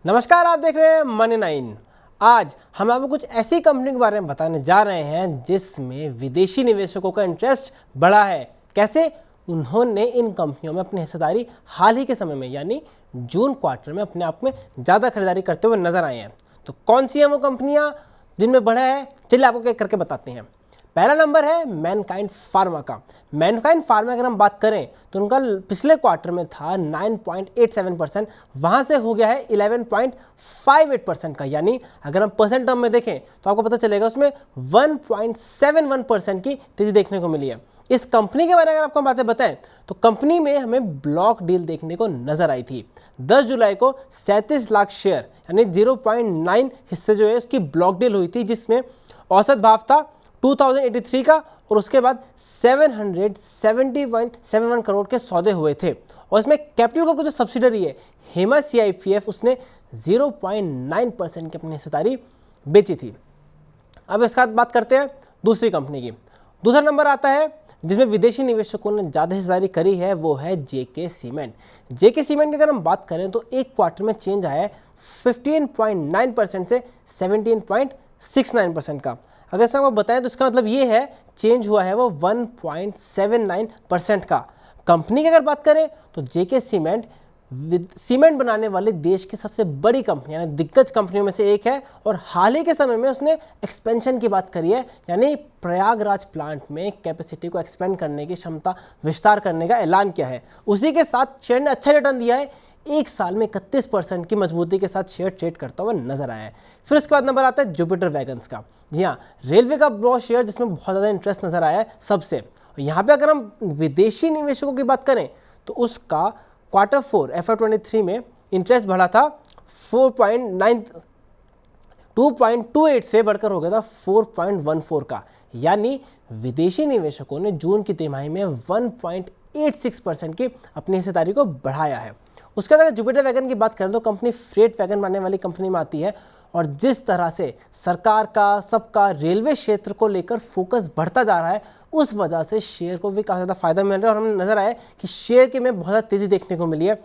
नमस्कार, आप देख रहे हैं मनी 9। आज हम आपको कुछ ऐसी कंपनी के बारे में बताने जा रहे हैं जिसमें विदेशी निवेशकों का इंटरेस्ट बढ़ा है। कैसे? उन्होंने इन कंपनियों में अपनी हिस्सेदारी हाल ही के समय में यानी जून क्वार्टर में अपने आप में ज़्यादा खरीदारी करते हुए नजर आए हैं। तो कौन सी हैं वो कंपनियां जिनमें बढ़ा है, चलिए आपको एक करके बताते हैं। पहला नंबर है मैनकाइंड फार्मा का। मैनकाइंड फार्मा अगर हम बात करें तो उनका पिछले क्वार्टर में था 9.87%, वहाँ से हो गया है 11.58% का, यानी अगर हम परसेंट टर्म में देखें तो आपको पता चलेगा उसमें 1.71% की तेजी देखने को मिली है। इस कंपनी के बारे में अगर आपको बातें बताएं तो कंपनी में हमें ब्लॉक डील देखने को नजर आई थी। 10 जुलाई को 37 लाख शेयर यानी 0.9 हिस्से जो है उसकी ब्लॉक डील हुई थी, जिसमें औसत भाव था 2083 का और उसके बाद 770.71 करोड़ के सौदे हुए थे। और इसमें कैपिटल ग्रुप जो सब्सिडरी है हेमा CIPF, उसने 0.9% की अपनी हिस्सेदारी बेची थी। अब इसके बाद बात करते हैं दूसरी कंपनी की। दूसरा नंबर आता है जिसमें विदेशी निवेशकों ने ज़्यादा हिस्सेदारी करी है, वो है JK सीमेंट। JK सीमेंट की अगर हम बात करें तो एक क्वार्टर में चेंज आया है 15.9% से 17.69% का। अगर इसमें आपको बताएं तो इसका मतलब ये है चेंज हुआ है वो 1.79% का। कंपनी की अगर बात करें तो JK सीमेंट सीमेंट बनाने वाले देश की सबसे बड़ी कंपनी यानी दिग्गज कंपनियों में से एक है और हाल ही के समय में उसने एक्सपेंशन की बात करी है, यानी प्रयागराज प्लांट में कैपेसिटी को एक्सपेंड करने की क्षमता विस्तार करने का ऐलान किया है। उसी के साथ शेयर ने अच्छा रिटर्न दिया है, एक साल में 31% की मजबूती के साथ शेयर ट्रेड करता हुआ नजर आया है। फिर उसके बाद नंबर आता है जुपिटर वैगन्स का। जी हाँ, रेलवे का बहुत शेयर जिसमें बहुत ज़्यादा इंटरेस्ट नजर आया है सबसे। यहाँ पे अगर हम विदेशी निवेशकों की बात करें तो उसका क्वार्टर 4 FY23 में इंटरेस्ट बढ़ा था 2.28 से बढ़कर हो गया था 4.14 का, यानी विदेशी निवेशकों ने जून की तिमाही में 1.86% की अपनी हिस्सेदारी को बढ़ाया है। उसके बाद अगर जुपिटर वैगन की बात करें तो कंपनी फ्रेट वैगन बनाने वाली कंपनी में आती है और जिस तरह से सरकार का सबका रेलवे क्षेत्र को लेकर फोकस बढ़ता जा रहा है उस वजह से शेयर को भी काफ़ी ज़्यादा फायदा मिल रहा है और हमें नजर आया कि शेयर के में बहुत ज़्यादा तेज़ी देखने को मिली है।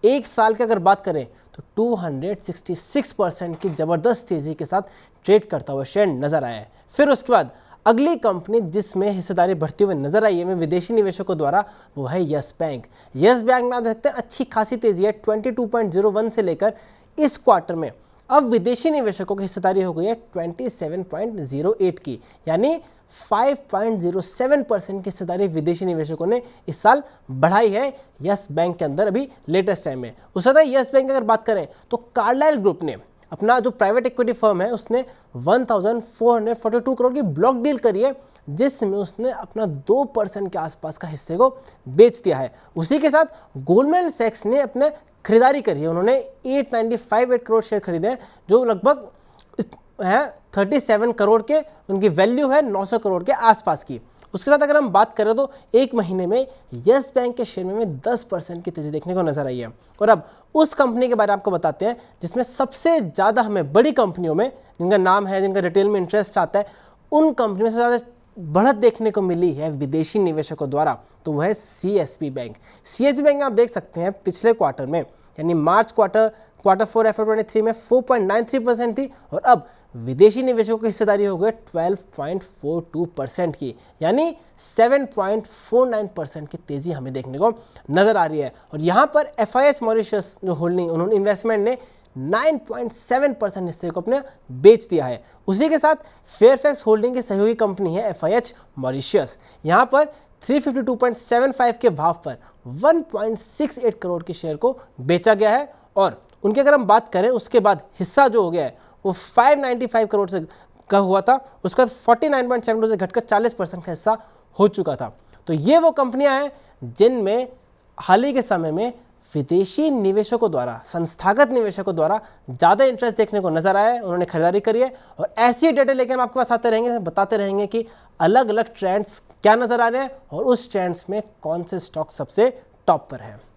एक साल की अगर बात करें तो 266% की ज़बरदस्त तेज़ी के साथ ट्रेड करता हुआ शेयर नजर आया है। फिर उसके बाद अगली कंपनी जिसमें हिस्सेदारी बढ़ती हुई नजर आई है विदेशी निवेशकों द्वारा, वो है यस बैंक। यस बैंक में आप देखते हैं अच्छी खासी तेजी है 22.01 से लेकर इस क्वार्टर में अब विदेशी निवेशकों की हिस्सेदारी हो गई है 27.08 की, यानी 5.07% की हिस्सेदारी विदेशी निवेशकों ने इस साल बढ़ाई है यस बैंक के अंदर अभी लेटेस्ट टाइम में। उसके बाद यस बैंक की अगर बात करें तो कार्लाइल ग्रुप ने अपना जो प्राइवेट इक्विटी फर्म है उसने 1442 करोड़ की ब्लॉक डील करी है, जिसमें उसने अपना 2% के आसपास का हिस्से को बेच दिया है। उसी के साथ गोल्डमैन सैक्स ने अपने खरीदारी करी है, उन्होंने 895 करोड़ शेयर खरीदे हैं जो लगभग है 37 करोड़ के, उनकी वैल्यू है 900 करोड़ के आसपास की। उसके साथ अगर हम बात करें तो एक महीने में यस बैंक के शेयर में 10% की तेजी देखने को नजर आई है। और अब उस कंपनी के बारे में आपको बताते हैं जिसमें सबसे ज़्यादा हमें बड़ी कंपनियों में जिनका नाम है, जिनका रिटेल में इंटरेस्ट आता है, उन कंपनी में सबसे ज़्यादा बढ़त देखने को मिली है विदेशी निवेशकों द्वारा, तो वह है CSB बैंक। CSB बैंक आप देख सकते हैं पिछले क्वार्टर में यानी मार्च क्वार्टर 4 FY23 में 4.93% थी और अब विदेशी निवेशकों की हिस्सेदारी हो गई 12.42% की, यानी 7.49% की तेजी हमें देखने को नजर आ रही है। और यहाँ पर FIH मॉरिशस जो होल्डिंग उन्होंने इन्वेस्टमेंट ने 9.7% हिस्से को अपने बेच दिया है। उसी के साथ फेयरफैक्स होल्डिंग की सहयोगी कंपनी है FIH मॉरिशस, यहाँ पर 352.75 के भाव पर 1.68 करोड़ के शेयर को बेचा गया है और उनकी अगर हम बात करें उसके बाद हिस्सा जो हो गया है वो 595 करोड़ से का हुआ था, उसके बाद 49.72 से घटकर 40% का हिस्सा हो चुका था। तो ये वो कंपनियां हैं जिनमें हाल ही के समय में विदेशी निवेशकों द्वारा, संस्थागत निवेशकों द्वारा ज़्यादा इंटरेस्ट देखने को नजर आया है, उन्होंने खरीदारी करी है और ऐसी डेटा लेकर हम आपके पास आते रहेंगे, बताते रहेंगे कि अलग अलग ट्रेंड्स क्या नजर आ रहे हैं और उस ट्रेंड्स में कौन से स्टॉक सबसे टॉप पर है।